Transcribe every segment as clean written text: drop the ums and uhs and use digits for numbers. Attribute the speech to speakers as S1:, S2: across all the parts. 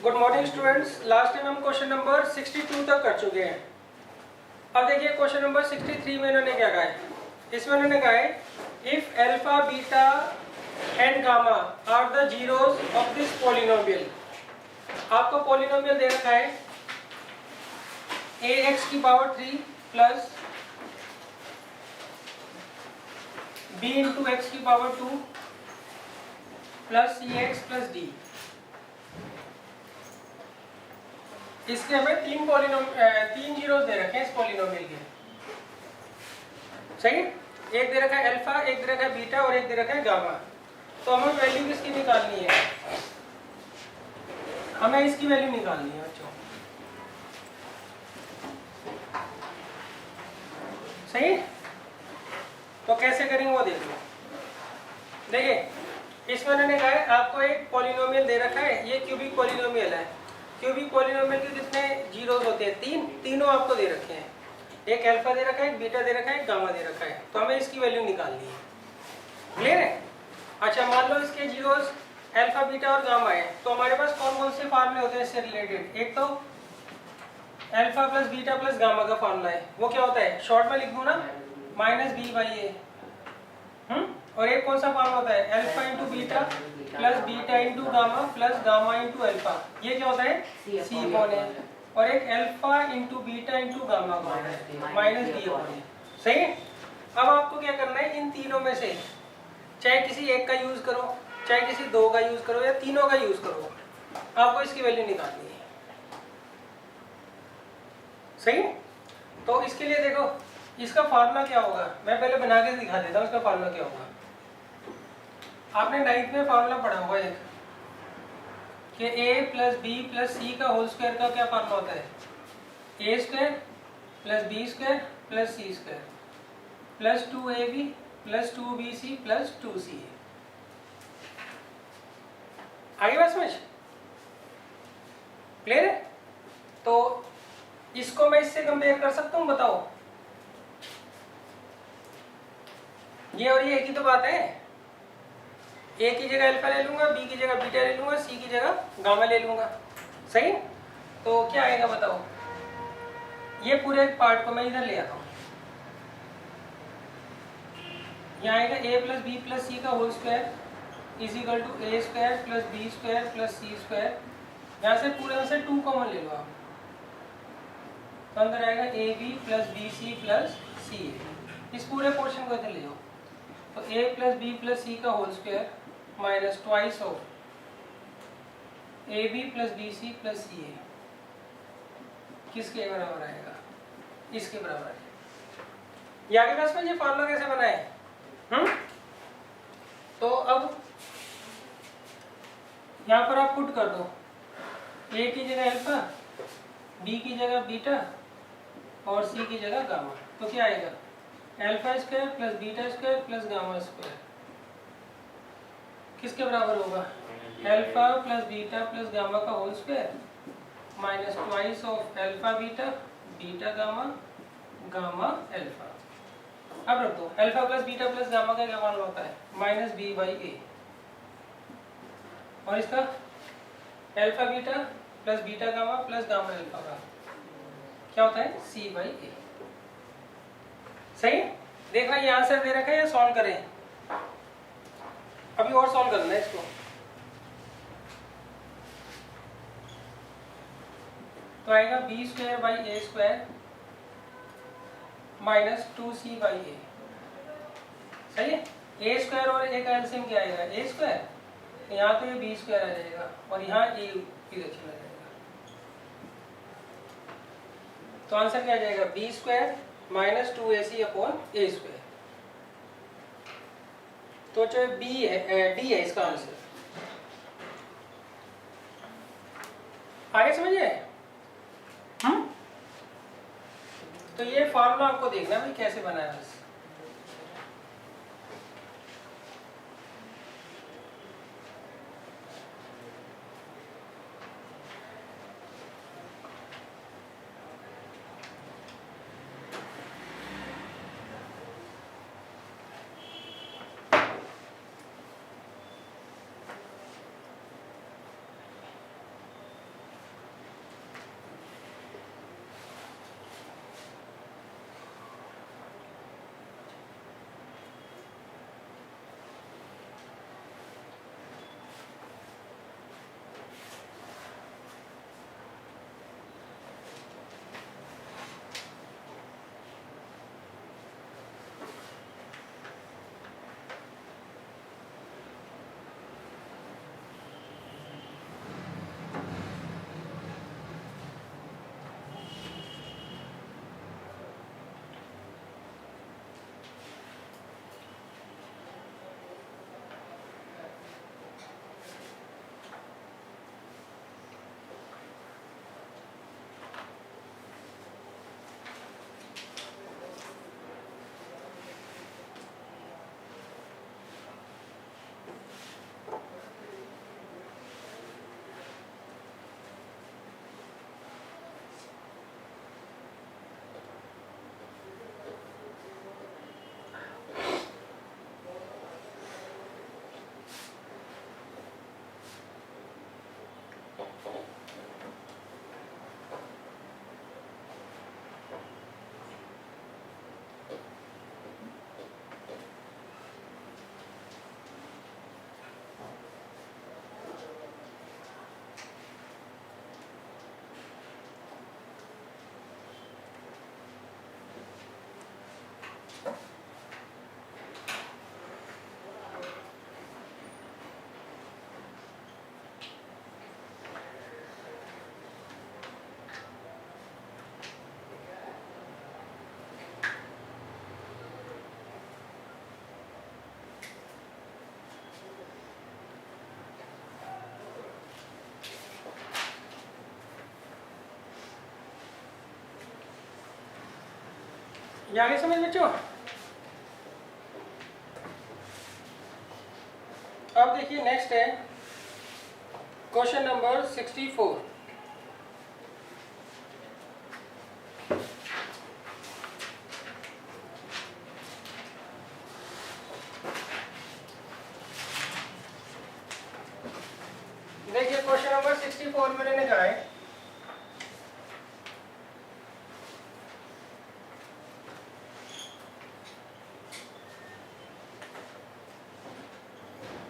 S1: Good morning students. Last time हम question number 62 तक कर चुके हैं। अब देखिए क्वेश्चन नंबर 63 में इन्होंने क्या कहा है। इसमें उन्होंने कहा है if alpha beta and gamma are the zeros of this polynomial. आपको पॉलिनोमियल दे रखा है ax की power 3 plus b into x की power 2 plus cx plus d। इसके हमें तीन जीरोस दे रखे हैं इस पॉलिनोमियल के। सही, एक दे रखा है अल्फा, एक दे रखा है बीटा और एक दे रखा है गामा। तो हमें वैल्यू किसकी निकालनी है? हमें इसकी वैल्यू निकालनी है बच्चों। सही, तो कैसे करेंगे वो देख लो। देखिए इसमें उन्होंने कहा है आपको एक पॉलिनोमियल दे रखा है, ये क्यूबिक पॉलिनोमियल है। क्यूबिक पॉलिनोमियल के कितने जीरोस होते हैं? तीनों आपको दे रखे हैं। एक अल्फा दे रखा है, एक बीटा दे रखा है, एक गामा दे रखा है। तो हमें इसकी वैल्यू निकालनी है। क्लियर है? अच्छा, मान लो इसके जीरोस अल्फा बीटा और गामा है, तो हमारे पास कौन कौन से फार्मूले होते हैं इससे रिलेटेड? एक तो alpha plus beta plus gamma का फार्मूला है, वो क्या होता है? शॉर्ट में लिख दूं ना, माइनस बी बाई ए। और एक कौन सा फार्मूला होता है? Alpha into beta plus beta into gamma plus gamma into alpha. ये क्या होता है? सी अपॉन ए। और एक alpha into beta into gamma का माइनस बी अपॉन ए। सही है? अब आपको क्या करना है, इन तीनों में से चाहे किसी एक का यूज करो, चाहे किसी दो का यूज करो या तीनों का यूज करो, आपको इसकी वैल्यू निकालनी है। सही, तो इसके लिए देखो इसका फार्मूला क्या होगा, मैं पहले बना के दिखा देता हूँ इसका फार्मूला क्या होगा। आपने 9th में फार्मूला पढ़ा होगा एक कि a plus b plus c का होल स्क्वायर का क्या फार्मूला होता है? A square plus b square plus c square plus 2ab plus 2bc plus 2ca। आगे बात समझ? क्लियर है? तो इसको मैं इससे कंपेयर कर सकता हूँ, बताओ। ये और ये एक ही तो बात है। ए की जगह अल्फा ले लूंगा, बी की जगह बीटा ले लूंगा, सी की जगह गामा ले लूंगा। सही, तो क्या आएगा बताओ। ये पूरे पार्ट को मैं इधर ले आता हूँ। यहाँ आएगा a plus b plus c का whole square is equal to a square plus b square plus c square. यहाँ से पूरे से 2 कॉमन ले लो आप, तो अंदर आएगा a b plus b c plus c a. इस पूरे पोर्शन को इधर ले जाओ, तो a plus b plus c का whole square minus twice of a b plus b c plus c a किसके बराबर आएगा? इसके बराबर आएगा। ये आगे पास में ये फार्मूला कैसे बनाए? तो अब यहाँ पर आप पुट कर दो, a की जगह अल्फा, b की जगह बीटा और c की जगह गामा। तो क्या आएगा? Alpha square plus beta square plus gamma square किसके बराबर होगा? Alpha plus beta plus gamma का whole square minus twice of alpha beta beta gamma gamma alpha. अब रख दो, alpha plus beta plus gamma का क्या मान होता है? Minus b by a. और इसका alpha beta plus beta gamma plus gamma alpha का क्या होता है? C by a. सही, देखना ये आंसर दे रखा है या सॉल्व करें? अभी और सॉल्व करना है इसको। तो आएगा b square by a square minus 2c by a. सही है? ए स्क्वायर और ए का एलसीएम क्या आएगा? ए स्क्वायर। यहाँ तो ये बी स्क्वायर आ जाएगा और यहाँ ए इधर आ जाएगा। तो आंसर क्या आ जाएगा? B square minus 2ac upon a square. तो जो बी है, डी है इसका आंसर। आगे समझिए? तो ये फार्मूला आपको देखना भाई कैसे बनाया है। ये आगे समझ बच्चों। अब देखिए नेक्स्ट है क्वेश्चन नंबर 64। देखिए क्वेश्चन नंबर 64 में मैंने कहा है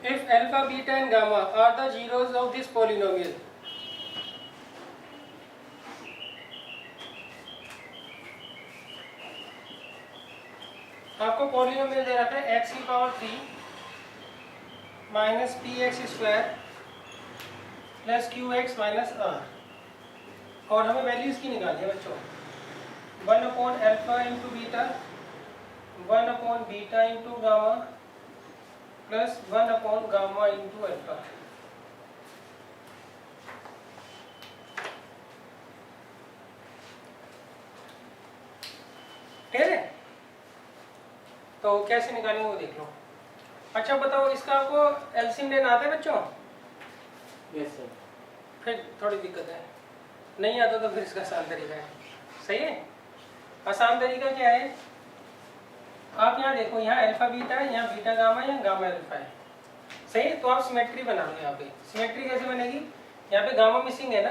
S1: if alpha, beta and gamma are the zeros of this polynomial, आपको पॉलिनोमियल दे रखा है x की power 3 minus p x square plus q x minus r, और हमें वैल्यूज की निकालनी है बच्चों। 1 alpha into beta, 1 beta into gamma plus 1 gamma into alpha. ठीक है, तो कैसे निकालेंगे वो देख लो। अच्छा बताओ, इसका आपको एलसीएम लेना आता है बच्चों?
S2: Yes sir.
S1: फिर थोड़ी दिक्कत है, नहीं आता तो फिर इसका आसान तरीका है। सही है, आसान तरीका क्या है, आप यहाँ देखो, यहाँ अल्फा बीटा है, यहाँ बीटा गामा, यहाँ गामा अल्फा है। सही है, तो आप सिमेट्री बना लो। यहाँ पे सिमेट्री कैसे बनेगी, यहाँ पे गामा मिसिंग है ना,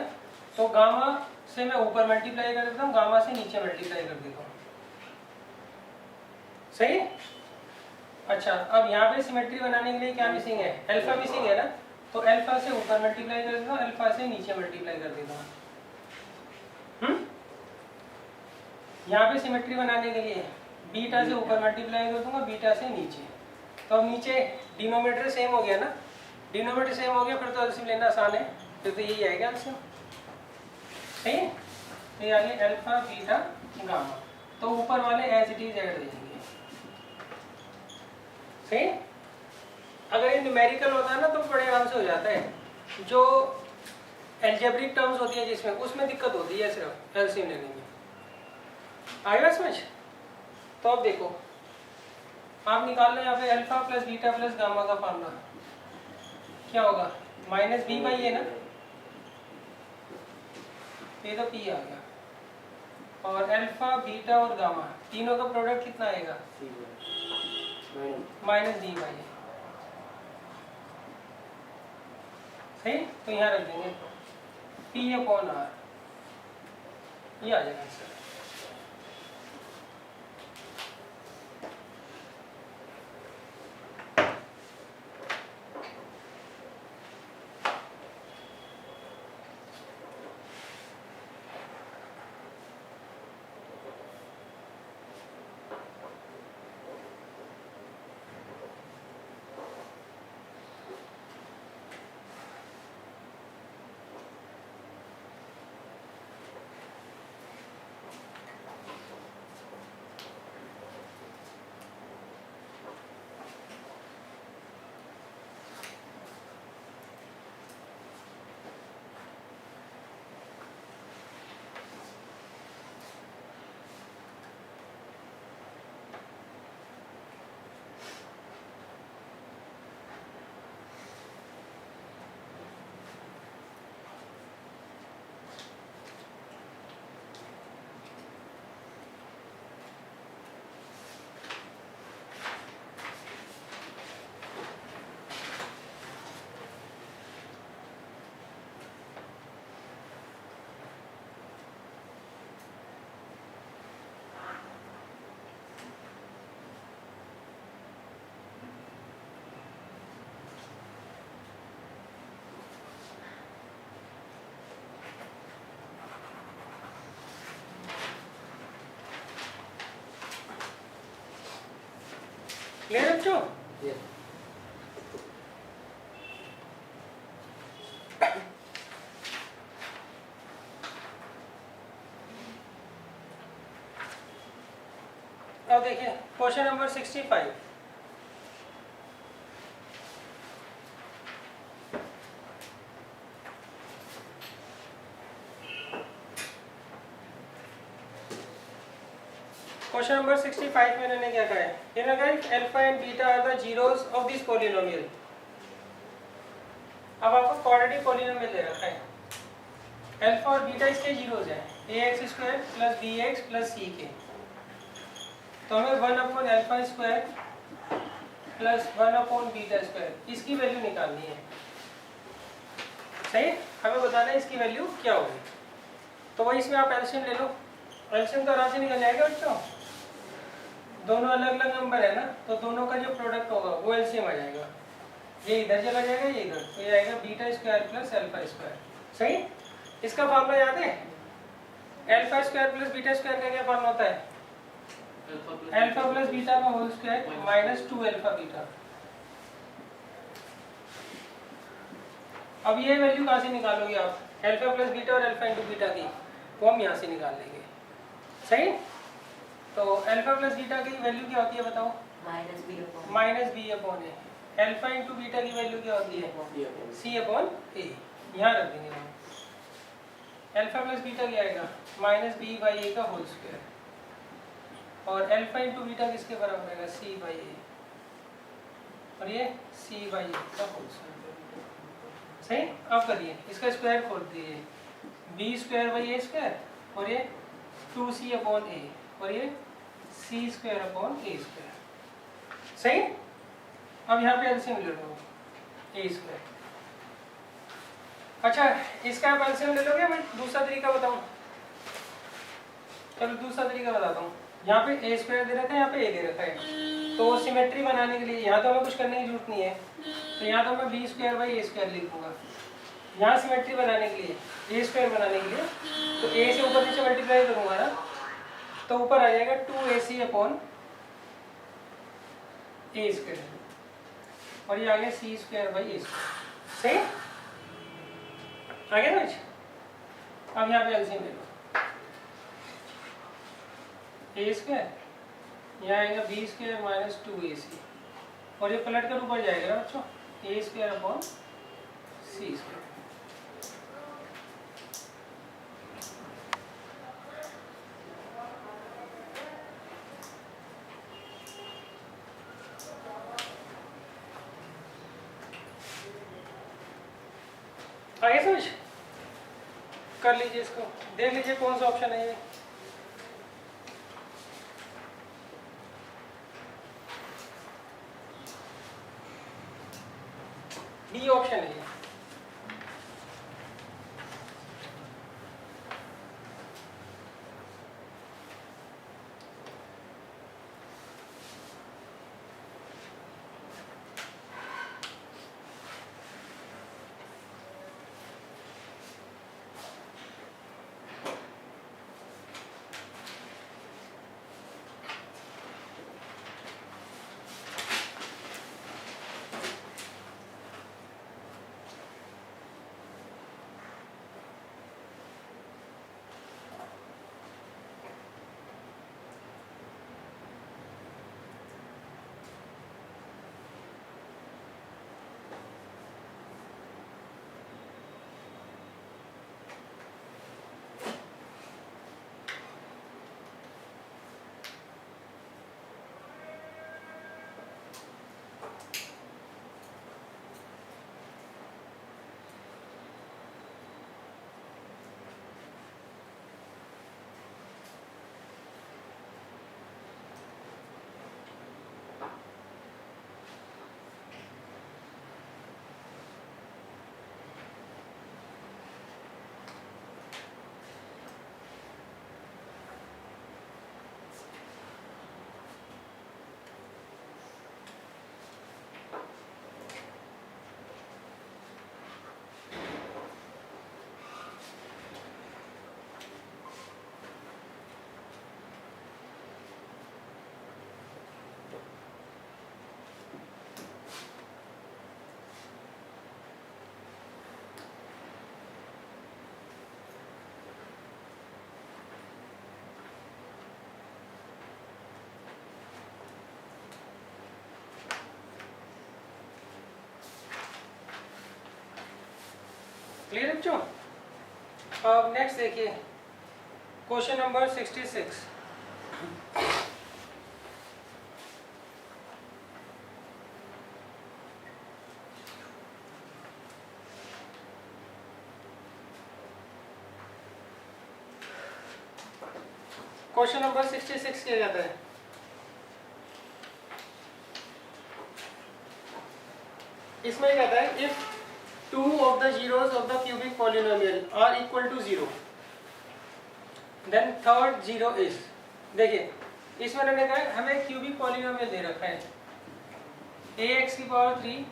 S1: तो गामा से मैं ऊपर मल्टीप्लाई कर देता हूँ, गामा से नीचे मल्टीप्लाई कर देता हूँ। सही है। अच्छा, अब यहाँ पे सिमेट्री बनाने के लिए क्या मिसिंग है, अल्फा मिसिंग है ना, तो अल्फा से ऊपर मल्टीप्लाई कर देता हूँ, अल्फा से नीचे मल्टीप्लाई कर देता हूँ। यहाँ पे सिमेट्री बनाने के लिए बीटा से ऊपर मल्टीप्लाई कर दूंगा, बीटा से नीचे, तो अब नीचे डिनोमिनेटर सेम हो गया ना, डिनोमिनेटर सेम हो गया, फिर तो एलसीएम लेना आसान है, फिर तो यही आएगा एलसीएम। सही है, तो ये आगे अल्फा बीटा गामा, तो ऊपर वाले एज इट इज ऐड देंगे। सही, अगर ये न्यूमेरिकल होता है ना तो बड़े आराम से हो जाता है। जो एल्जेब्रिक टर्म्स होती है जिसमें, उसमें दिक्कत होती है सिर्फ एलसीएम लेने में। आएगा समझ? तो अब देखो, आप निकाल लो यहाँ पे alpha plus beta plus gamma का फार्मूला क्या होगा, माइनस बी बाई ए ना, ये तो पी आ गया, और अल्फा बीटा और गामा तीनों का प्रोडक्ट कितना आएगा, माइनस डी बाई ए। सही, तो यहाँ रख देंगे पी अपॉन आर, ये आ जाएगा आंसर। क्लियर बच्चों? अब देखिए क्वेश्चन नंबर 65। क्वेश्चन नंबर 65 में इन्होंने क्या कहा है, इन्होंने कहा है alpha and beta are the zeros of this polynomial. अब आपको क्वाड्रेटिक पॉलिनोमियल दे रखा है, अल्फा और बीटा इसके जीरोस हैं, ax square plus bx plus c के। तो हमें 1/अल्फा स्क्वायर प्लस 1/बीटा स्क्वायर इसकी वैल्यू निकालनी है। सही, हमें बताना है इसकी वैल्यू क्या होगी। तो वही इसमें आप एलसीएम ले लो, एलसीएम तो आराम से निकल जाएगा बच्चों। दोनों अलग अलग नंबर है ना, तो दोनों का जो प्रोडक्ट होगा वो एलसीएम आ जाएगा। ये इधर चला जाएगा, ये इधर, तो ये आएगा beta square plus alpha square. सही, इसका फॉर्मूला याद है, alpha square plus beta square का क्या फॉर्मूला होता है, अल्फा प्लस बीटा का whole square minus 2 alpha beta. अब ये वैल्यू कहाँ से निकालोगे आप, अल्फा प्लस बीटा और अल्फा इंटू बीटा की, वो हम यहाँ से निकाल लेंगे। सही, तो अल्फा प्लस बीटा की वैल्यू क्या होती है बताओ, माइनस बी अपॉन ए। अल्फा इंटू बीटा की वैल्यू क्या होती है, सी अपॉन ए। यहाँ रख देंगे हम, अल्फा प्लस बीटा क्या आएगा, माइनस बी बाई ए का होल स्क्वायर, और अल्फा इंटू बीटा किसके बराबर आएगा, सी बाई ए, और ये सी बाई ए का होल स्क्वायर। सही, अब करिए, इसका स्क्वायर खोल दीजिए, b square by a square, और ये 2c अपॉन ए, और ये c square upon a square. सही, अब यहाँ पे एलसीएम ले लो, ए स्क्वायर। अच्छा, इसका आप एलसीएम ले लोगे, मैं दूसरा तरीका बताऊँ, चलो दूसरा तरीका बताता हूँ। यहाँ पे ए स्क्वायर दे रखा है, यहाँ पे ए दे रखा है, तो सिमेट्री बनाने के लिए यहाँ तो हमें कुछ करने की जरूरत नहीं है, तो यहाँ तो मैं b square by a square लिख दूंगा। यहाँ सिमेट्री बनाने के लिए, ए स्क्वायर बनाने के लिए, तो ए से ऊपर नीचे मल्टीप्लाई करूँगा ना, तो ऊपर आ जाएगा 2ac अपॉन ए स्क्वायर, और ये आ गया सी स्क्वायर बाई ए स्क्वायर। सही, आ गया समझ। अब यहाँ पे एलसीएम ले लो, ए स्क्वायर, यहाँ आएगा बी स्क्वायर माइनस 2ac, और ये पलट कर ऊपर जाएगा ना बच्चों, ए स्क्वायर अपॉन सी स्क्वायर। आगे समझ, कर लीजिए इसको, देख लीजिए कौन सा ऑप्शन है ये। बी ऑप्शन है ये। क्लियर बच्चों। अब नेक्स्ट देखिए क्वेश्चन नंबर 66। क्वेश्चन नंबर 66 किया जाता है। इसमें कहता है if two of the zeros of the cubic polynomial are equal to 0 then third zero is. देखिए इसमें मैंने कहा हमें क्यूबिक पॉलिनोमियल दे रखा है ax की power 3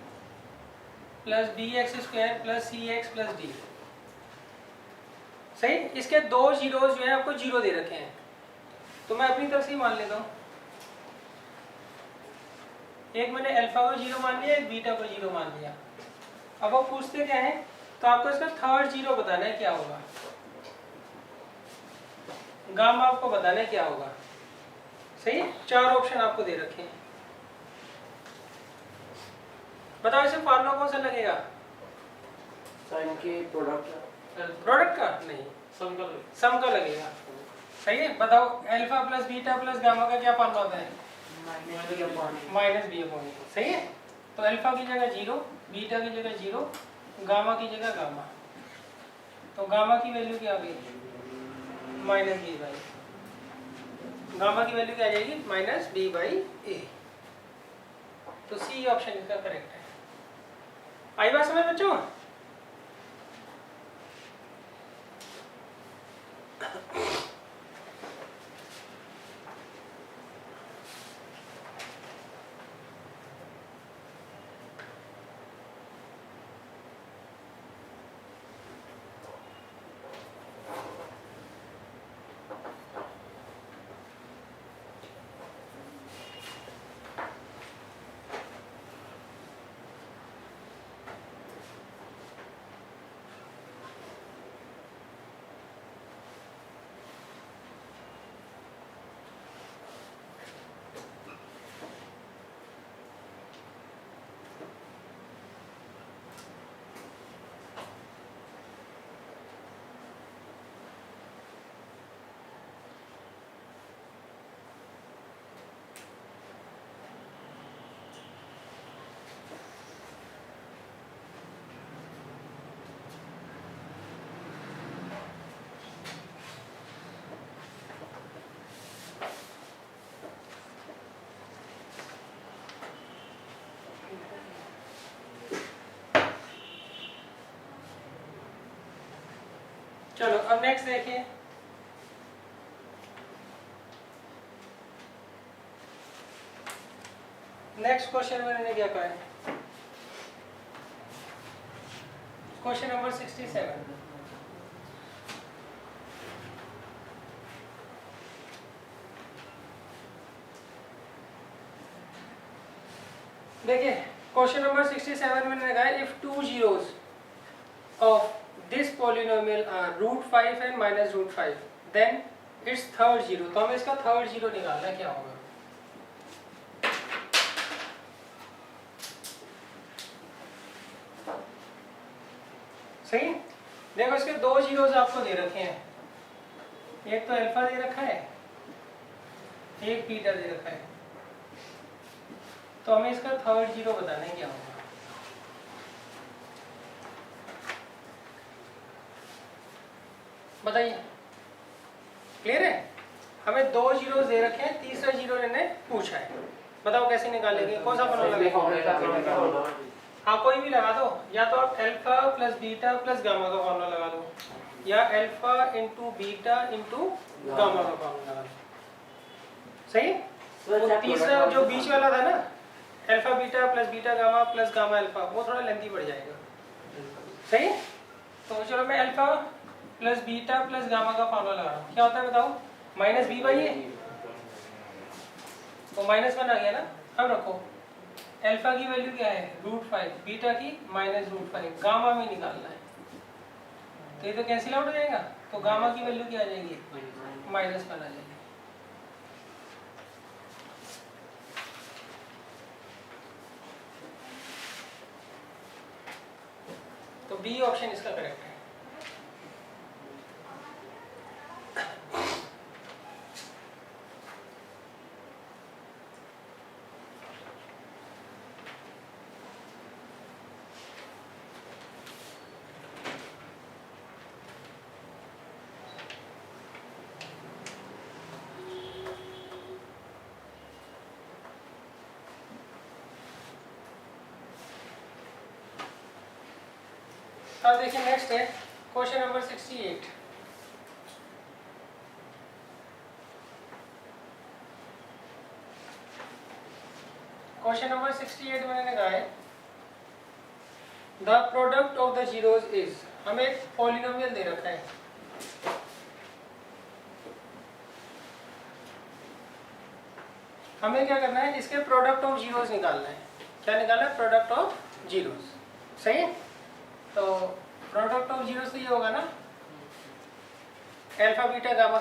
S1: plus bx square plus cx plus d। सही, इसके दो जीरोस जो है आपको जीरो दे रखे हैं, तो मैं अपनी तरफ से ही मान लेता हूँ। एक मैंने अल्फा को जीरो मान लिया, एक बीटा को जीरो मान लिया। अब वो पूछते क्या है, तो आपको इसका थर्ड जीरो बताना है क्या होगा, गामा आपको बताना है क्या होगा। सही, चार ऑप्शन आपको दे रखे हैं। बताओ इसे फार्मूला कौन सा लगेगा?
S2: साइन के
S1: प्रोडक्ट का नहीं, सम का लगेगा। सही है, बताओ alpha plus beta plus gamma का क्या फार्मूला होता है? माइनस बी अपॉन ए। सही है, तो अल्फा की जगह जीरो, बीटा की जगह जीरो, गामा की जगह गामा। तो गामा की वैल्यू क्या आ गई? माइनस बी बाई, गामा की वैल्यू क्या आ जाएगी? माइनस बी बाई ए। तो सी ऑप्शन इसका करेक्ट है। आई बात समझ बच्चों? चलो अब नेक्स्ट देखिए। नेक्स्ट क्वेश्चन में मैंने क्या कहा है? Question number 67। देखिए क्वेश्चन नंबर 67 में मैंने कहा if two zeros of this polynomial are √5 and minus √5 then its third zero। तो हमें इसका थर्ड जीरो निकालना है, क्या होगा? सही, देखो इसके दो जीरोस आपको दे रखे हैं, एक तो अल्फा दे रखा है, एक बीटा दे रखा है। तो हमें इसका थर्ड जीरो बताना है क्या होगा। बताइए, क्लियर है? हमें दो जीरो दे रखे हैं, तीसरा जीरो इन्होंने पूछा है, बताओ कैसे निकालेंगे, कौन सा फॉर्मूला लगेगा? हाँ कोई भी लगा दो, या तो आप alpha plus beta plus gamma का फॉर्मूला लगा दो, या alpha into beta into gamma का फॉर्मूला लगा दो। सही, वो तीसरा जो बीच वाला था ना, alpha beta plus beta gamma plus gamma alpha, वो थोड़ा लेंथी पड़ जाएगा। सही, तो चलो मैं alpha plus beta plus gamma का फॉर्मूला लगा रहा हूँ। क्या होता है बताओ? माइनस बी बाई ए, तो माइनस वन आ गया ना। अब रखो अल्फा की वैल्यू क्या है? √5, बीटा की -√5, गामा में निकालना है, तो ये तो कैंसिल आउट हो जाएगा। तो गामा की वैल्यू क्या आ जाएगी? -1 आ जाएगी। तो बी ऑप्शन इसका करेक्ट है। अब देखिए नेक्स्ट है क्वेश्चन नंबर 68। क्वेश्चन नंबर 68 मैंने कहा है the product of the zeros is, हमें एक पॉलिनोमियल दे रखा है, हमें क्या करना है, इसके प्रोडक्ट ऑफ जीरोज निकालना है। क्या निकालना है? Product of zeros. सही है? तो प्रोडक्ट ऑफ जीरोज तो ये होगा ना, अल्फा बीटा गामा।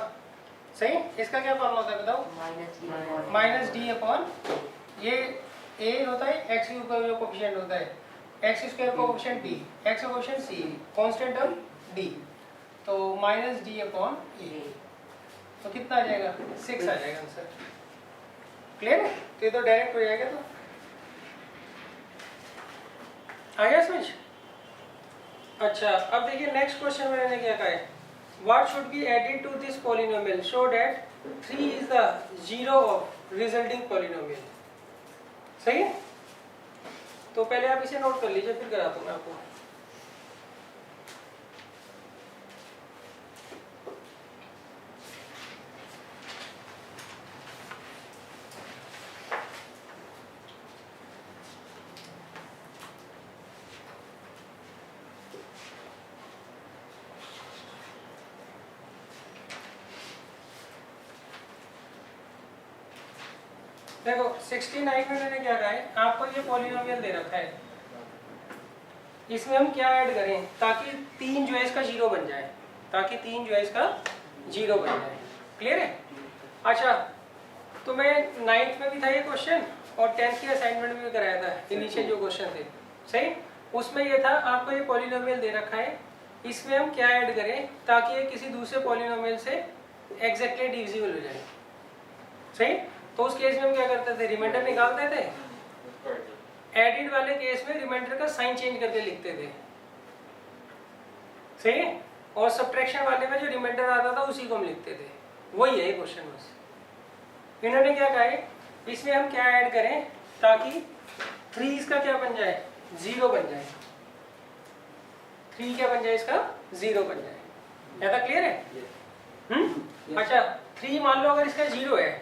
S1: सही? इसका क्या फॉर्मूला होता है बताओ? माइनस डी अपॉन, ये ए होता है, एक्स क्यूब का जो कोफिशिएंट होता है, एक्स स्क्वायर का कोफिशिएंट बी, एक्स का कोफिशिएंट सी, कांस्टेंट टर्म डी, तो माइनस डी अपॉन ए। तो कितना आ जाएगा? 6 आ जाएगा आंसर। क्लियर है? तो ये तो डायरेक्ट हो जाएगा। तो आ गया समझ? अच्छा, अब देखिए नेक्स्ट क्वेश्चन में मैंने क्या कहा है, what should be added to this polynomial so that 3 is the zero of resulting polynomial. सही है? तो पहले आप इसे नोट कर लीजिए, फिर कराता हूँ मैं आपको। देखो 69 में मैंने क्या कहा है, आपको ये पॉलिनोमियल दे रखा है, इसमें हम क्या ऐड करें ताकि 3 जो है इसका जीरो बन जाए, ताकि 3 जो है इसका जीरो बन जाए। क्लियर है? अच्छा, तो मैं 9th में भी था ये क्वेश्चन और 10th के असाइनमेंट में भी कराया था, ये नीचे जो क्वेश्चन थे। सही? उसमें ये था, आपको ये पॉलिनोमियल दे रखा है, इसमें हम क्या ऐड करें ताकि ये किसी दूसरे पॉलिनोमियल से एग्जैक्टली डिविजिबल हो जाए। सही? तो उस केस में हम क्या करते थे, रिमाइंडर निकालते थे, एडिड वाले केस में रिमाइंडर का साइन चेंज करके लिखते थे। सही है? और सब्ट्रैक्शन वाले में जो रिमाइंडर आता था उसी को हम लिखते थे। वही है क्वेश्चन बस। इन्होंने क्या कहा है, इसमें हम क्या ऐड करें ताकि 3 इसका क्या बन जाए, जीरो बन जाए। 3 क्या बन जाए इसका, जीरो बन जाए। ज्यादा क्लियर है? अच्छा, 3 मान लो अगर इसका जीरो है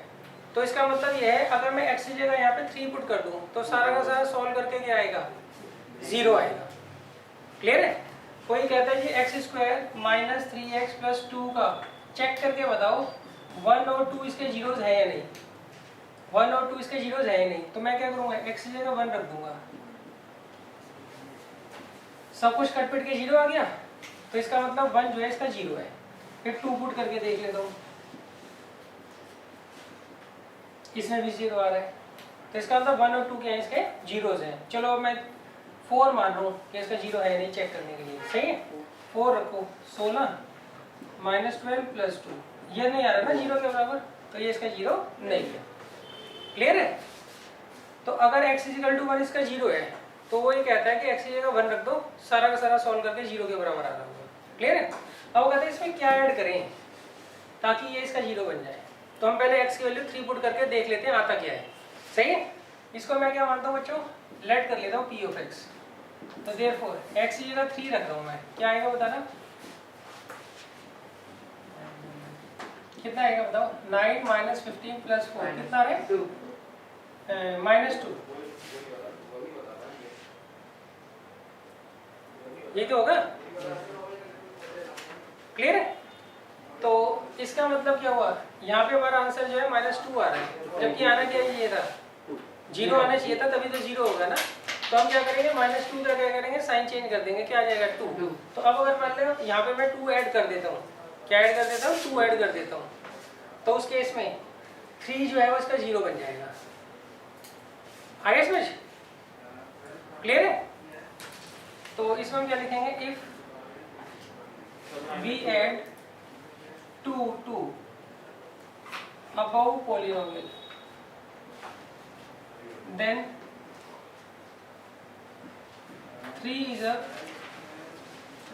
S1: तो इसका मतलब ये है, अगर मैं x की जगह यहाँ पे 3 पुट कर दूं तो सारा का सारा सॉल्व करके क्या आएगा, जीरो आएगा। क्लियर है? कोई कहता है कि x square minus 3x plus 2 का चेक करके बताओ 1 और 2 इसके जीरोज है या नहीं। 1 और 2 इसके जीरोज है या नहीं, तो मैं क्या करूंगा, x की जगह 1 रख दूंगा, सब कुछ कटपिट के जीरो आ गया, तो इसका मतलब 1 जो है इसका जीरो है। फिर 2 पुट करके देख लेता हूँ, इसमें भी जीरो आ रहा है, तो इसका मतलब 1 और 2 क्या है, इसके जीरोज हैं। चलो अब मैं 4 मान रहा हूँ कि इसका जीरो है नहीं, चेक करने के लिए। सही है? 4 रखो, 16 माइनस 12 प्लस 2, ये नहीं आ रहा ना जीरो के बराबर, तो ये इसका जीरो नहीं है। क्लियर है? तो अगर x इजिकल टू 1 इसका जीरो है तो वो ये कहता है कि x की जगह 1 रख दो, सारा का सारा सॉल्व करके जीरो के बराबर आ रहा होगा। क्लियर है? अब वो कहते हैं इसमें क्या ऐड करें ताकि ये इसका जीरो बन जाए, तो हम पहले x की वैल्यू 3 पुट करके देख लेते हैं आता क्या है। सही है? इसको मैं क्या मानता हूँ बच्चों, लेट कर लेता हूँ p ऑफ x। तो देयरफॉर x की जगह 3 रख रहा हूँ मैं, क्या आएगा बताना, कितना आएगा बताओ, 9 माइनस 15 प्लस 4 कितना आ रहा है, -2। ये तो होगा। क्लियर है? तो इसका मतलब क्या हुआ, यहाँ पे हमारा आंसर जो है -2 आ रहा है, जबकि आना क्या ये था, जीरो आना चाहिए था, तभी तो जीरो होगा ना। तो हम क्या करेंगे, -2 का क्या करेंगे, साइन चेंज कर देंगे, क्या आ जाएगा 2। तो अब अगर मान लो यहाँ पे मैं 2 ऐड कर देता हूँ, क्या ऐड कर देता हूँ, 2 ऐड कर देता हूँ, तो उस केस में 3 जो है वो इसका जीरो बन जाएगा। आगे समझ? क्लियर है? तो इसमें हम क्या लिखेंगे, if we add 2 to above polynomial then 3 is a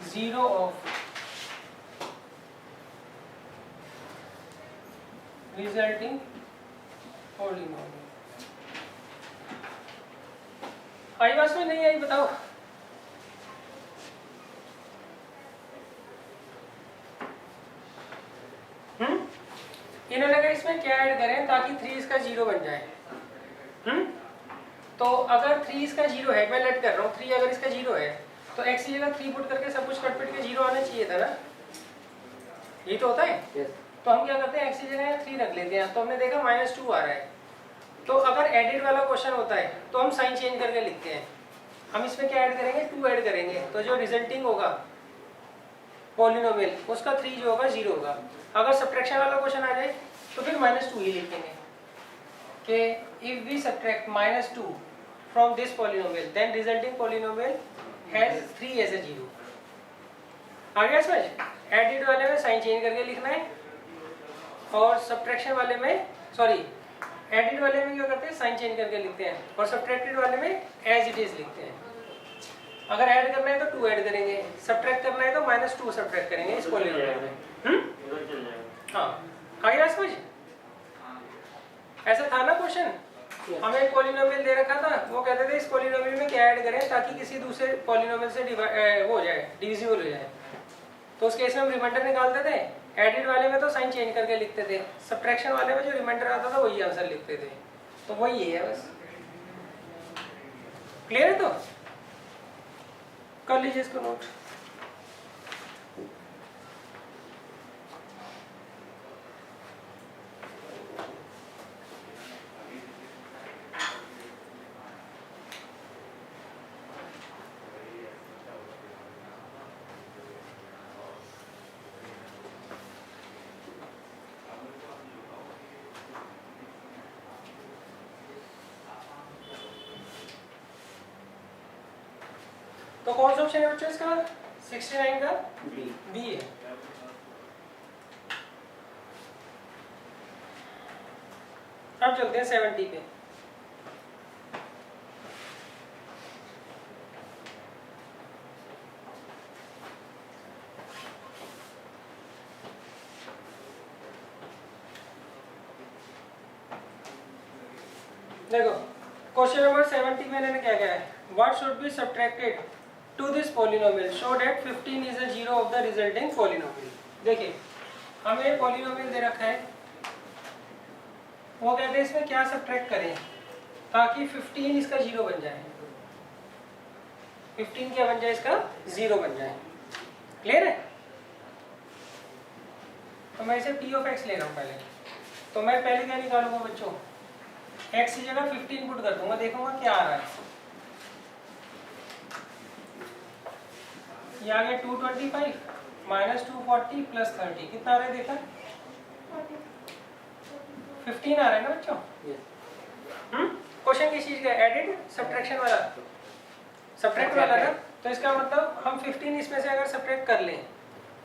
S1: zero of resulting polynomial। आई बात में नहीं आई बताओ, इन्होंने कहा इसमें क्या ऐड करें ताकि 3 इसका 0 बन जाए। तो अगर 3 इसका 0 है, मैं लेट कर रहा हूँ 3 अगर इसका 0 है तो x की जगह 3 पुट करके सब कुछ कट पिट के 0 आना चाहिए था ना, ये तो होता है।
S2: Yes.
S1: तो हम क्या करते हैं x की जगह 3 रख लेते हैं, तो हमने देखा -2 आ रहा है। तो अगर एडिड वाला क्वेश्चन होता है तो हम साइन चेंज करके लिखते हैं। हम इसमें क्या ऐड करेंगे, 2 ऐड करेंगे, तो जो रिजल्टिंग होगा पॉलिनोमियल उसका 3 जो होगा 0 होगा। अगर सब्ट्रैक्शन वाला क्वेश्चन आ जाए तो फिर -2 ही लिखेंगे कि if we subtract -2 from this polynomial then resulting polynomial has 3 as a 0। आ गया समझ? एडिड वाले में साइन चेंज करके लिखना है और सब्ट्रैक्शन वाले में एडिड वाले में क्या करते हैं, साइन चेंज करके लिखते हैं, और सब्ट्रैक्टेड वाले में एज इट इज लिखते हैं। अगर ऐड करना है तो 2 ऐड करेंगे, सब्ट्रैक्ट करना है तो -2 सब्ट्रैक्ट करेंगे इस पॉलिनोमियल में। हाँ, आ गया समझ? ऐसा था ना क्वेश्चन। हमें एक पॉलिनोमियल दे रखा था, वो कहते थे इस पॉलिनोमियल में क्या ऐड करें ताकि किसी दूसरे पॉलिनोमियल से वो हो जाए, डिविजिबल हो जाए। तो उस केस में हम रिमाइंडर निकालते थे। एडिड वाले में तो साइन चेंज करके लिखते थे, सब्ट्रैक्शन वाले में जो रिमाइंडर आता था वही आंसर लिखते थे। तो वही है बस। क्लियर है? तो कर लीजिए इसको नोट। तो कौन सा ऑप्शन है बच्चों इसका? 69 का बी है। अब चलते हैं 70 पे। देखो क्वेश्चन नंबर 70 में इन्होंने क्या कहा है, what should be subtracted to this polynomial so that 15 is a 0 of the resulting polynomial. देखिए हमें पॉलिनोमियल दे रखा है, वो कहते हैं इसमें क्या सब्ट्रैक्ट करें ताकि 15 इसका 0 बन जाए। 15 क्या बन जाए, इसका 0 बन जाए। क्लियर है? तो मैं इसे p ऑफ x ले रहा हूँ पहले। तो मैं पहले क्या निकालूंगा बच्चों, x की जगह 15 पुट कर दूंगा, देखूंगा क्या आ रहा है। ये आ गया 225 -240 + 30 कितना आ रहा है देखा? 15 आ रहा है ना बच्चों? क्वेश्चन किस चीज का, एडिड सब्ट्रैक्शन वाला, सब्ट्रैक्ट वाला ना। तो इसका मतलब हम 15 इसमें से अगर सब्ट्रैक्ट कर लें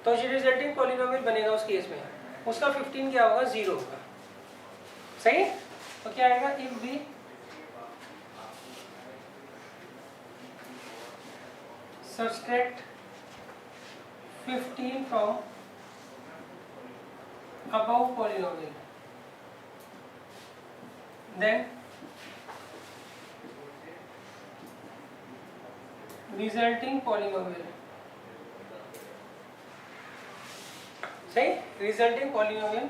S1: तो जो रिजल्टिंग पॉलिनोमियल बनेगा उस केस में उसका 15 क्या होगा, 0 होगा। सही? तो क्या आएगा, if we subtract 15 from above polynomial then resulting polynomial, सही, resulting polynomial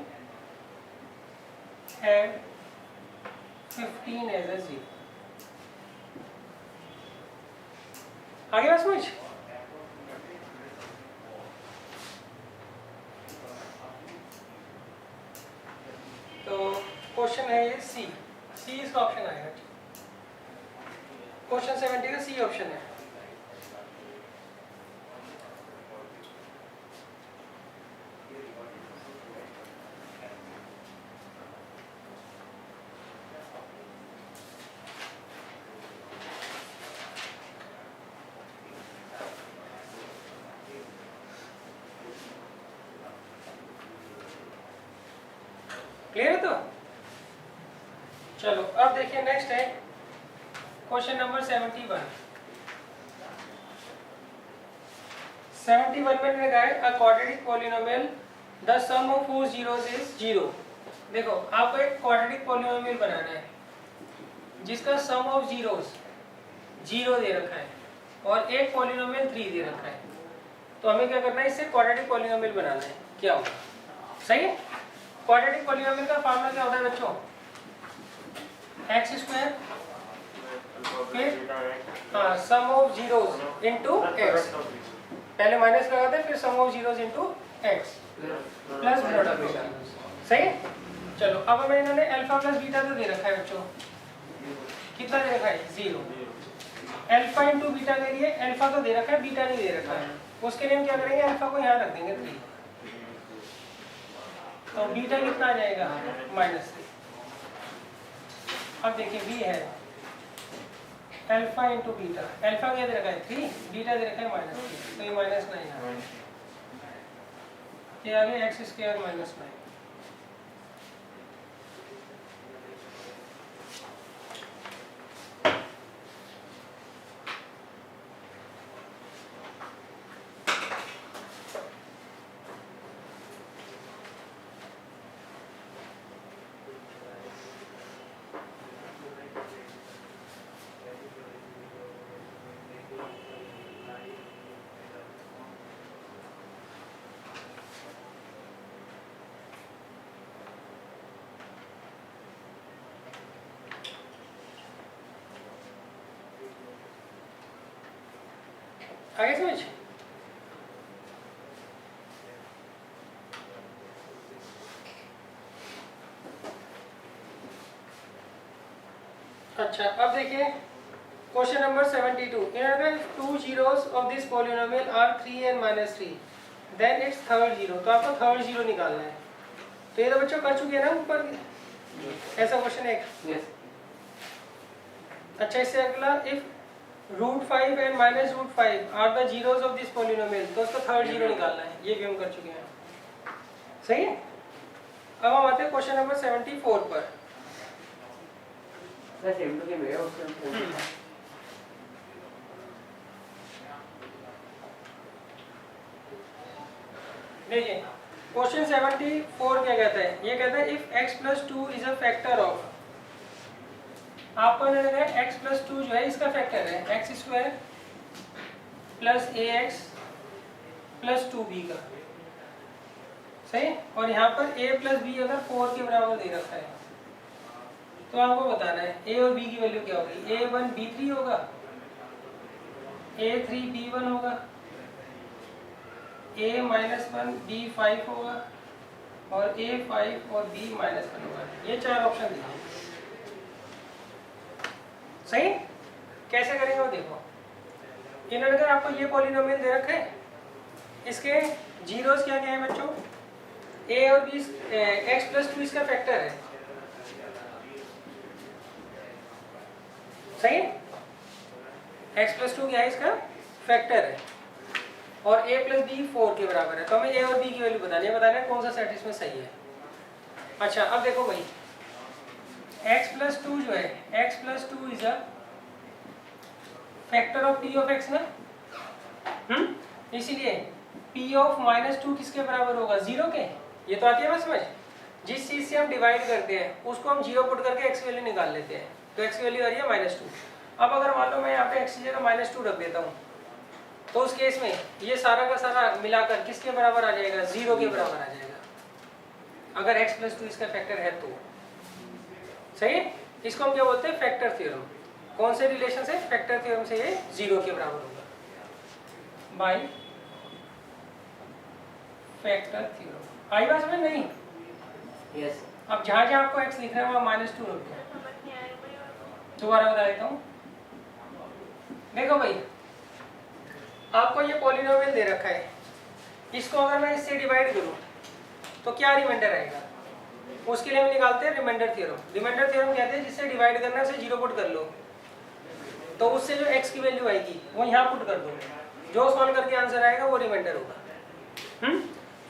S1: had 15 as a 0। आगे बात समझ? तो क्वेश्चन है ये सी इसका ऑप्शन आएगा। क्वेश्चन 70 का सी ऑप्शन है। क्लियर है? तो चलो अब देखिए नेक्स्ट है क्वेश्चन नंबर 71। 71 में लिखा है a quadratic polynomial the sum of four zeros is 0। देखो आपको एक क्वाड्रेटिक पॉलिनोमियल बनाना है जिसका सम ऑफ जीरोस 0 दे रखा है और एक पॉलिनोमियल 3 दे रखा है। तो हमें क्या करना है, इससे क्वाड्रेटिक पॉलिनोमियल बनाना है। क्या होगा? सही है? क्वाड्रेटिक पॉलिनोमियल का फार्मूला क्या होता है बच्चों? एक्स स्क्वायर फिर sum of zeros into x, पहले माइनस लगाते हैं फिर sum of zeros into x plus product of beta. सही। चलो अब हमें इन्होंने अल्फा प्लस बीटा तो दे रखा है बच्चों, कितना दे रखा है? 0। अल्फा इंटू बीटा के लिए अल्फा तो दे रखा है, बीटा नहीं दे रखा है। उसके लिए हम क्या करेंगे, अल्फा को यहाँ रख देंगे 3, तो बीटा कितना आ जाएगा? -3। अब देखिए बी है अल्फा इंटू बीटा, अल्फा क्या दे रखा है 3, बीटा दे रखा है -3, तो ये -9 आ गया। ये आ गया एक्स स्क्वायर -9। आगे समझ? अच्छा अब देखिए क्वेश्चन नंबर 72। इन्होंने 2 zeros of this polynomial are 3 and -3, then its third zero। तो आपको थर्ड जीरो निकालना है। तो ये तो बच्चों कर चुके हैं ना ऊपर, ऐसा क्वेश्चन एक।
S2: Yes.
S1: अच्छा इससे अगला, if √5 and -√5 are the zeros of this polynomial, तो उसका थर्ड जीरो निकालना है। ये भी हम कर चुके हैं। सही है। अब हम आते हैं क्वेश्चन नंबर 74 पर। देखिए क्वेश्चन 74 क्या कहता है? ये कहता है if x + 2 is a factor of, आपको x + 2 जो है इसका फैक्टर है x² + ax + 2b का। सही। और यहाँ पर a + b अगर 4 के बराबर दे रखा है तो आपको बताना है a और b की वैल्यू क्या होगी। a1 b3 होगा, a3 b1 होगा, a-1 b5 होगा और a5 और b-1 होगा। ये 4 ऑप्शन दिए। सही। कैसे करेंगे वो देखो। इन्होंने अगर आपको ये पॉलिनोमियल दे रखा है, इसके जीरोस क्या क्या है बच्चों? a और b, x + 2 इसका फैक्टर है। सही। x + 2 क्या है? इसका फैक्टर है। और a + b 4 के बराबर है। तो हमें a और b की वैल्यू बतानी है कौन सा सेट इसमें सही है। अच्छा अब देखो भाई, x + 2 जो है, x + 2 is a factor of p of x ना। इसीलिए p ऑफ -2 किसके बराबर होगा? 0 के। ये तो आती है ना समझ। जिस चीज से हम डिवाइड करते हैं उसको हम 0 पुट करके x की वैल्यू निकाल लेते हैं। तो x की वैल्यू आ रही है -2। अब अगर मान लो मैं यहाँ पे x की जगह -2 रख देता हूँ, तो उस केस में ये सारा का सारा मिलाकर किसके बराबर आ जाएगा? 0 के बराबर आ जाएगा, अगर x + 2 इसका फैक्टर है तो। सही। इसको हम क्या बोलते हैं? Factor theorem. कौन से रिलेशन से? फैक्टर थ्योरम से ये 0 के बराबर होगा बाय फैक्टर थ्योरम। आई बात समझ नहीं?
S2: Yes.
S1: अब जहां जहां आपको x लिख रहा है वहां -2 रख दो। दोबारा बता देता हूँ। देखो भाई, आपको ये पॉलिनोमियल दे रखा है, इसको अगर मैं इससे डिवाइड करूं तो क्या रिमाइंडर आएगा? उसके लिए हम निकालते हैं रिमाइंडर थ्योरम। रिमाइंडर थ्योरम कहते हैं जिससे डिवाइड करना है उसे 0 पुट कर लो, तो उससे जो x की वैल्यू आएगी वो यहाँ पुट कर दो, जो सॉल्व करके आंसर आएगा वो रिमाइंडर होगा।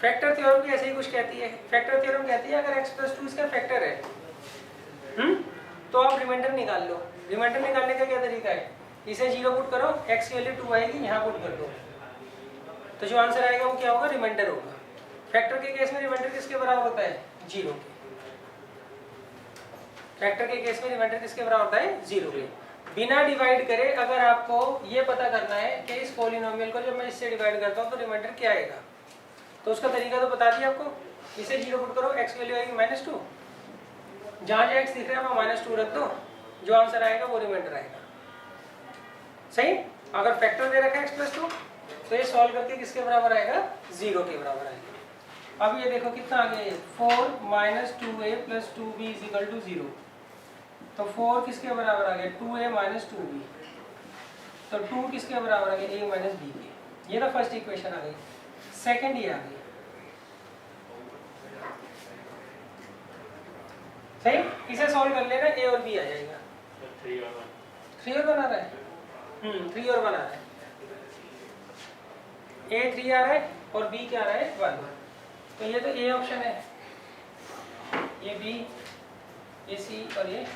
S1: फैक्टर थ्योरम भी ऐसे ही कुछ कहती है। फैक्टर थ्योरम कहती है अगर x + 2 इसका फैक्टर है, तो आप रिमाइंडर निकाल लो। रिमाइंडर निकालने का क्या तरीका है? इसे 0 पुट करो, x की वैल्यू 2 आएगी, यहाँ पुट कर दो, तो जो आंसर आएगा वो क्या होगा? रिमाइंडर होगा। फैक्टर के केस में रिमाइंडर किसके बराबर होता है? 0 के। फैक्टर के केस में रिमाइंडर किसके बराबर होता है? 0 के। बिना डिवाइड करे अगर आपको ये पता करना है कि इस पॉलिनोमियल को जब मैं इससे डिवाइड करता हूँ तो रिमाइंडर क्या आएगा, तो उसका तरीका तो बता दिया आपको। इसे 0 पुट करो, x की वैल्यू आएगी -2, जहाँ जहाँ x दिख रहा है वहाँ -2 रख दो, जो आंसर आएगा वो रिमाइंडर आएगा। सही। अगर फैक्टर दे रखा है x+2 तो ये सॉल्व करके किसके बराबर आएगा, 0 के बराबर आएगा। अब ये देखो कितना आ गया, 4 - 2a + 2b = 0। तो 4 किसके बराबर आ गया, 2a - 2b। तो 2 किसके बराबर आ गया, a - b के। ये ना फर्स्ट इक्वेशन आ गई। सेकंड ये आ गई। सही। इसे सॉल्व कर लेना, a और b आ जाएगा। 3 और बना रहा है, 3 और बना रहा है। a 3 आ रहा है और b क्या आ रहा है, 1। तो ये तो a ऑप्शन है, ये b, ये c और ये d।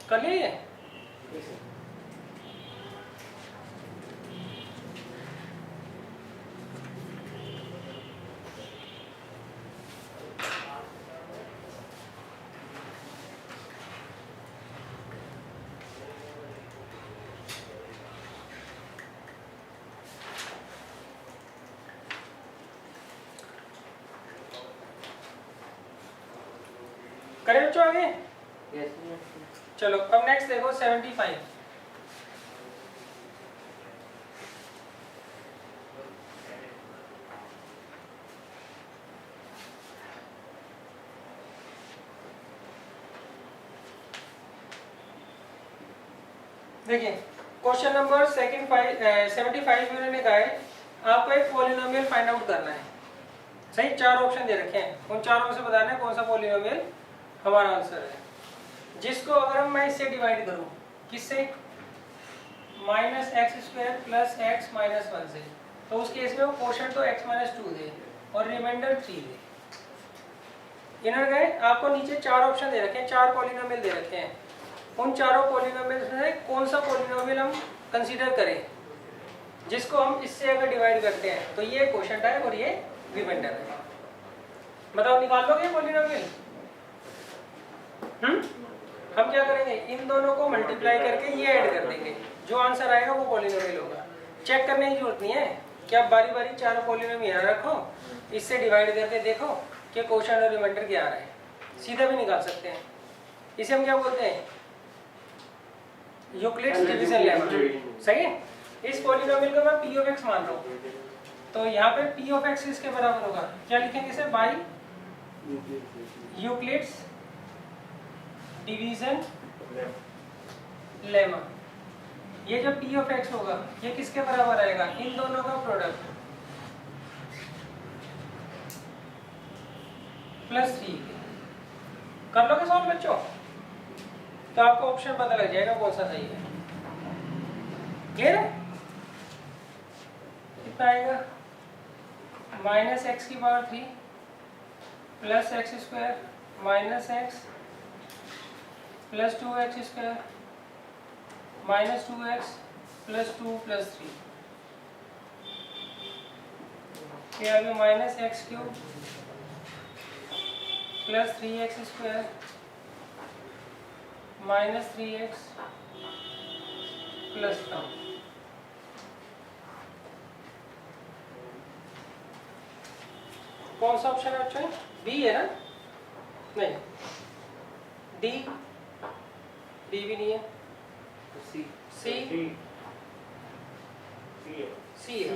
S1: कर लिए ये? करें बच्चों आगे? चलो अब नेक्स्ट देखो 75। देखिए क्वेश्चन नंबर 75 में उन्होंने कहा है आपको एक पॉलिनोमियल फाइंड आउट करना है। सही। 4 ऑप्शन दे रखे हैं, उन चारों में से बताना है कौन सा पॉलिनोमियल हमारा आंसर है। जिसको अगर मैं इससे डिवाइड करूं, किससे, -x² + x - 1 से, तो उस केस में वो क्वोशंट तो x - 2 दे और रिमाइंडर 3 दे। इन्होंने कहा आपको नीचे 4 ऑप्शन दे रखे हैं, 4 पॉलिनोमियल दे रखे हैं। उन चारों पॉलिनोमियल में से कौन सा पॉलिनोमियल हम कंसीडर करें, जिसको हम इससे अगर डिवाइड करते हैं तो ये क्वोशंट है और ये रिमाइंडर है। बताओ निकाल लोगे पॉलिनोमियल? हम क्या करेंगे, इन दोनों को मल्टीप्लाई करके ये ऐड कर देंगे, जो आंसर आएगा वो पॉलिनोमियल होगा। चेक करने की जरूरत नहीं है कि आप बारी बारी चारों पॉलिनोमियल रखो, इससे डिवाइड करके देखो कि क्वोशंट और रिमाइंडर क्या आ रहा है, सीधा भी निकाल सकते हैं। इसे हम क्या बोलते हैं, यूक्लिड्स डिवीजन लेमा। सही है। इस पॉलिनोमियल को मैं p of x मान रहा हूँ, तो यहाँ पे p of x इसके बराबर होगा, क्या लिखेंगे इसे, बाई यूक्लिड्स डिवीजन लेमा। ये जो p of x होगा ये किसके बराबर आएगा, इन दोनों का प्रोडक्ट +3। कर लोगे सॉल्व बच्चों? तो आपको ऑप्शन पता लग जाएगा कौन सा सही है। क्लियर है? कितना आएगा, -x³ + x² - x + 2x² -2x + 2 + 3। ये आ गया -x³ + 3x² -3x + 9। कौन सा ऑप्शन है बच्चों, बी है ना? नहीं, डी भी नहीं है, सी है।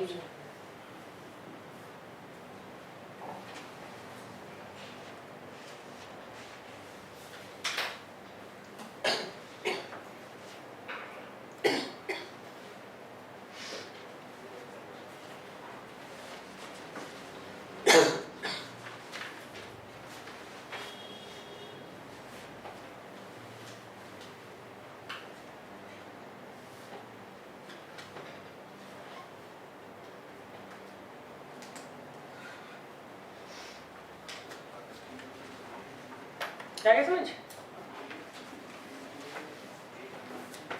S1: क्या समझ?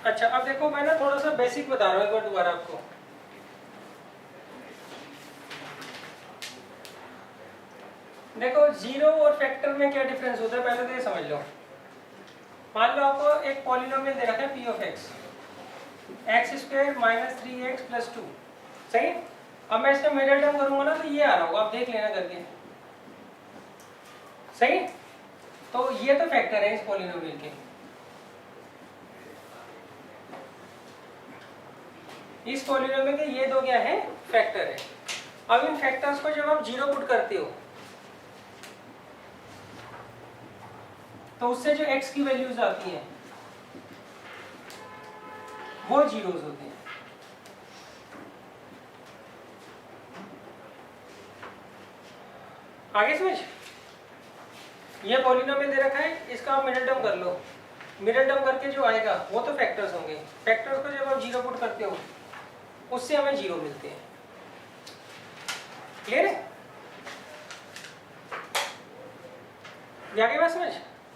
S1: अच्छा अब देखो मैं ना थोड़ा सा बेसिक बता रहा हूँ एक बार दोबारा आपको। देखो जीरो और फैक्टर में क्या डिफरेंस होता है पहले तो ये समझ लो। मान लो आपको एक पॉलिनोमियल दे रखा है p of x, x square minus 3x plus 2, सही। अब मैं इसका मिडिल टर्म करूंगा ना तो ये आ रहा होगा, आप देख लेना करके, सही। तो ये तो फैक्टर है इस पॉलिनोमियल के। इस पॉलिनोमियल के ये दो क्या है, फैक्टर है। अब इन फैक्टर्स को जब आप जीरो पुट करते हो तो उससे जो x की वैल्यूज आती हैं वो जीरोस होते हैं। आगे समझ? ये पॉलिनोमियल दे रखा है, इसका आप मिडिल टर्म कर लो। मिडिल टर्म करके जो आएगा वो तो फैक्टर्स होंगे। फैक्टर्स को जब आप जीरो पुट करते हो उससे हमें जीरो मिलते हैं। क्लियर है? आगे बात समझ?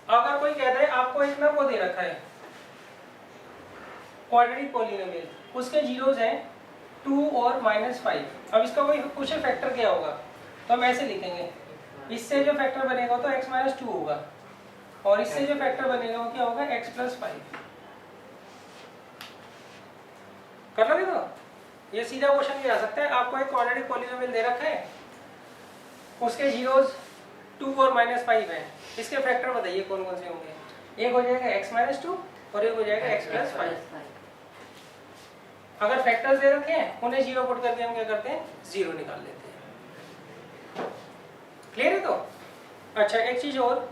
S1: अगर कोई कहता है आपको एक ना वो दे रखा है क्वाड्रेटिक पॉलिनोमियल, उसके जीरोस हैं 2 और -5। अब इसका कोई पूछे फैक्टर क्या होगा तो हम ऐसे लिखेंगे, इससे जो फैक्टर बनेगा तो x - 2 होगा और इससे जो फैक्टर बनेगा वो क्या होगा, x + 5। कर लोगे? तो ये सीधा क्वेश्चन भी आ सकता है। आपको एक क्वाड्रेटिक पॉलिनोमियल दे रखा है, उसके जीरोस 2 और -5 हैं, इसके फैक्टर बताइए कौन कौन से होंगे। एक हो जाएगा x - 2 और एक हो जाएगा x + 5। अगर फैक्टर्स दे रखे हैं उन्हें जीरो पुट करके हम क्या करते हैं, जीरो निकाल लेते हैं। क्लियर है? तो अच्छा एक चीज और,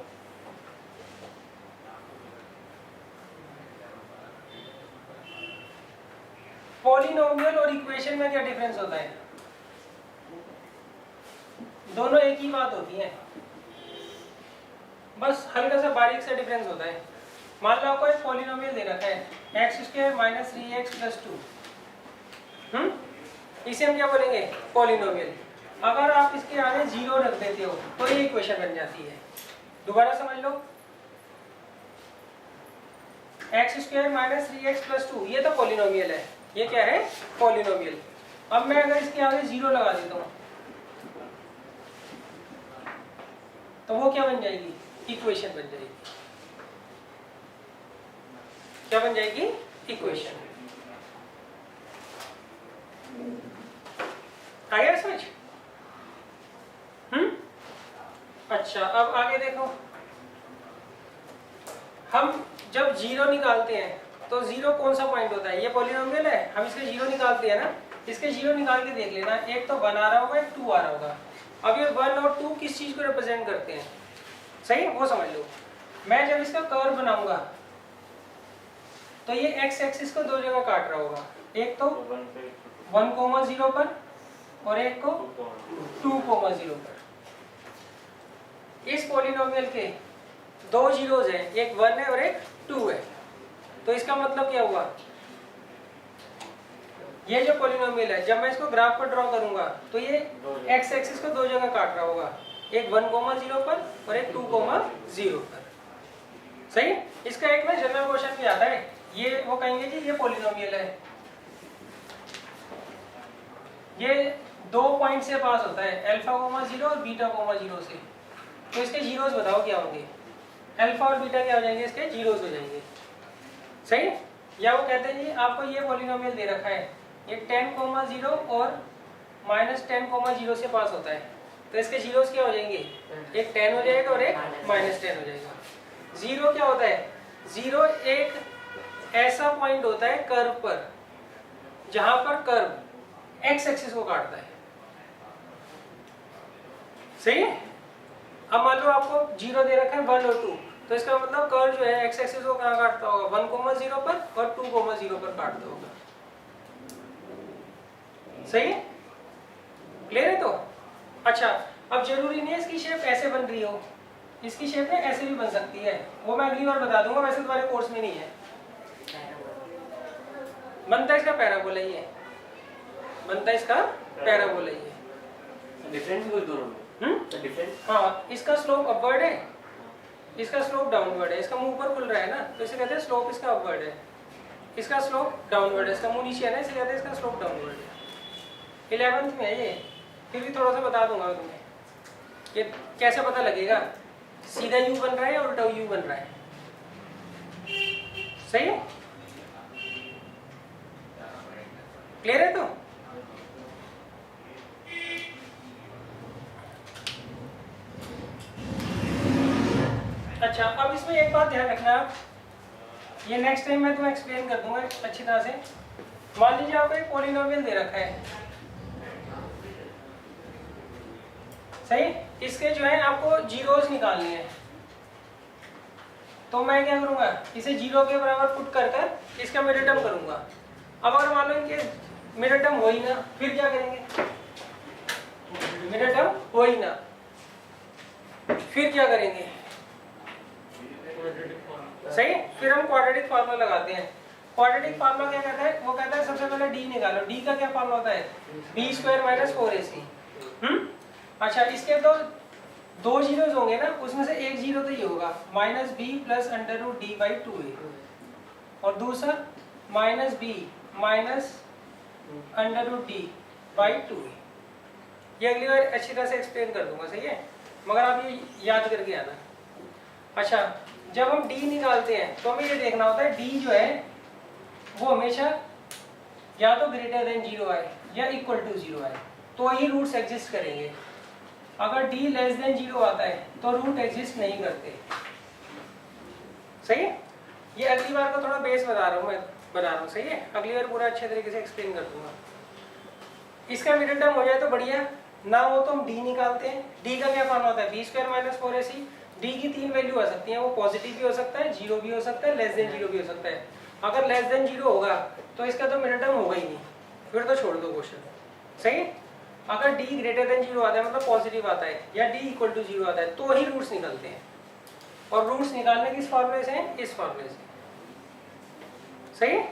S1: पॉलिनोमियल और इक्वेशन में क्या डिफरेंस होता है? दोनों एक ही बात होती है, बस हल्का सा बारीक सा डिफरेंस होता है। मान लो आपको एक पॉलिनोमियल दे रखा है x² - 3x + 2, इसे हम क्या बोलेंगे, पॉलिनोमियल। अगर आप इसके आगे जीरो रख देते हो तो ये इक्वेशन बन जाती है। दोबारा समझ लो, x² - 3x + 2 ये तो पॉलिनोमियल है, ये क्या है, पॉलिनोमियल। अब मैं अगर इसके आगे जीरो लगा देता हूँ तो वो क्या बन जाएगी, इक्वेशन बन जाएगी। क्या बन जाएगी, इक्वेशन। आ गया समझ? अच्छा अब आगे देखो, हम जब जीरो निकालते हैं तो जीरो कौन सा पॉइंट होता है, ये पॉलिनोमियल है, हम इसके जीरो निकालते हैं ना, इसके जीरो निकाल के देख लेना, एक तो 1 आ रहा होगा, एक 2 आ रहा होगा। अब ये 1 और 2 किस चीज को रिप्रेजेंट करते हैं, सही वो समझ लो। मैं जब इसका कर्व बनाऊंगा तो ये x एक्सिस को दो जगह काट रहा होगा, एक तो 1,0 पर और एक को 2,0 पर। इस पॉलिनोमियल के दो जीरोज हैं, एक 1 है और एक 2 है। तो इसका मतलब क्या हुआ, ये जो पॉलिनोमियल है जब मैं इसको ग्राफ पर ड्रॉ करूंगा तो ये x एक्सिस को दो जगह काट रहा होगा, एक 1,0 पर और एक 2,0 पर, सही। इसका एक ना जनरल क्वेश्चन भी आता है, ये वो कहेंगे जी ये पॉलिनोमियल है, ये दो पॉइंट से पास होता है, α,0 और β,0 से। तो इसके जीरोस बताओ क्या होंगे, अल्फा और बीटा क्या हो जाएंगे, इसके जीरोस हो जाएंगे, सही। या वो कहते हैं जी आपको ये पॉलिनोमियल दे रखा है, ये 10,0 और -10,0 से पास होता है, तो इसके जीरोस क्या हो जाएंगे, एक 10 हो जाएगा और एक -10 हो जाएगा। जीरो क्या होता है, जीरो एक ऐसा पॉइंट होता है कर्व पर जहां पर कर्व एक्स एक्सिस को काटता है, सही है। अब मान लो आपको जीरो दे रखा है 1 और 2, तो इसका मतलब कर्व जो है एक्स एक्सिस को कहाँ काटता होगा, 1,0 पर और 2,0 पर काटता होगा, सही है। क्लियर है? तो अच्छा अब जरूरी नहीं है इसकी शेप ऐसे बन रही हो, इसकी शेप में ऐसे भी बन सकती है, वो मैं अगली बार बता दूंगा, वैसे तुम्हारे कोर्स में नहीं है। बनता इसका पैराबोला ही है, बनता इसका पैराबोला ही है।
S2: डिफरेंस कोई दोनों में, डिफरेंस
S1: हाँ, इसका स्लोप अपवर्ड है, इसका स्लोप डाउनवर्ड है, इसका मुंह ऊपर खुल रहा है ना, तो इसे कहते हैं स्लोप इसका अपवर्ड है। इसका स्लोप डाउनवर्ड है, इसका मुंह नीचे है ना, इसे कहते हैं इसका स्लोप डाउनवर्ड है। 11th में है ये, फिर भी थोड़ा सा बता दूंगा तुम्हें ये कैसे पता लगेगा, सीधा यू बन रहा है या उल्टा यू बन रहा है। सही है, क्लियर है? तो अच्छा, अब इसमें एक बात ध्यान रखना आप, ये नेक्स्ट टाइम मैं तुम्हें एक्सप्लेन कर दूंगा अच्छी तरह से। मान लीजिए आपको एक पॉलिनोमियल दे रखा है, सही, इसके जो है आपको जीरोस निकालने हैं, तो मैं क्या करूंगा, इसे जीरो के बराबर पुट कर कर इसका मिडिल टर्म करूंगा। अब अगर मान लो इनके मिडिल टर्म हो ही ना, फिर क्या करेंगे, मिडिल टर्म हो ही ना, फिर क्या करेंगे, सही, फिर हम क्वाड्रेटिक फार्मूला लगाते हैं। क्वाड्रेटिक फार्मूला क्या कहता है, वो कहता है सबसे पहले डी निकालो। डी का क्या फार्मूला होता है, बी स्क्वायर माइनस 4ac। अच्छा, इसके तो दो जीरोस होंगे ना, उसमें से एक जीरो तो ये होगा minus b plus under root d by 2a, और दूसरा minus b minus under root d by 2a। ये अगली बार अच्छी तरह से एक्सप्लेन कर दूंगा, सही है, मगर आप ये याद करके आना। अच्छा, जब हम डी निकालते हैं तो हमें ये देखना होता है डी जो है वो हमेशा या तो ग्रेटर देन 0 आए या इक्वल टू 0 आए, तो ही रूट्स एग्जिस्ट करेंगे। अगर डी लेस देन 0 आता है तो रूट एग्जिस्ट नहीं करते, सही है। ये अगली बार का थोड़ा बेस बता रहा हूँ, सही है, अगली बार पूरा अच्छे तरीके से एक्सप्लेन कर दूंगा। इसका मिडिल टर्म हो जाए तो बढ़िया, ना हो तो हम डी निकालते हैं। डी का क्या फॉर्मूला होता है, B square minus 4ac। D की तीन वैल्यू आ सकती हैं, वो पॉजिटिव भी हो सकता है, जीरो भी हो सकता है, लेस देन 0 भी हो सकता है। अगर लेस देन 0 होगा तो इसका तो मिडिल टर्म होगा ही नहीं, फिर तो छोड़ दो क्वेश्चन, सही। अगर डी ग्रेटर देन 0 आता है, मतलब पॉजिटिव आता है, या डी इक्वल टू 0 आता है, तो ही रूट्स निकलते हैं। और रूट्स निकालने किस फॉर्मूले से हैं, इस फॉर्मूले से, सही है।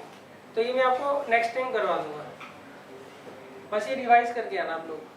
S1: तो ये मैं आपको नेक्स्ट टाइम करवा दूंगा, बस ये रिवाइज करके आना आप लोग।